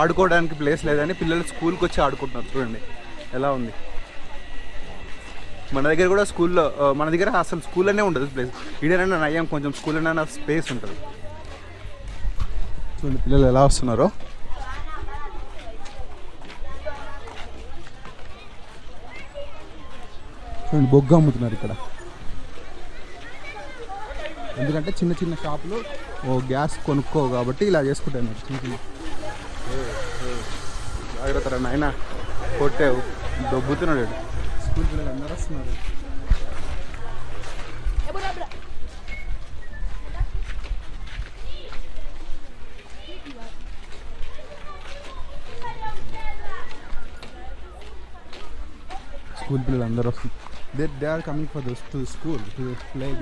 ఆడుకోవడానికి ప్లేస్ లేదని పిల్లలు స్కూల్కి వచ్చి ఆడుకుంటున్నారు. చూడండి ఎలా ఉంది. మన దగ్గర కూడా స్కూల్లో, మన దగ్గర అసలు స్కూల్లోనే ఉండదు ప్లేస్. ఈడైనా నయ్యం కొంచెం స్కూల్లోనే స్పేస్ ఉంటుంది. చూడండి పిల్లలు ఎలా వస్తున్నారో. చూడండి బొగ్గు అమ్ముతున్నారు ఇక్కడ. ఎందుకంటే చిన్న చిన్న షాపులు గ్యాస్ కొనుక్కో కాబట్టి ఇలా చేసుకుంటాను. చిన్న చిన్న జాగ్రత్త నాయన, కొట్టావు, దొబ్బుతున్నాడు. స్కూల్ పిల్లలు అందరూ వస్తున్నారు. స్కూల్ పిల్లలు అందరూ వస్తున్నారు. They are coming for this to school to play.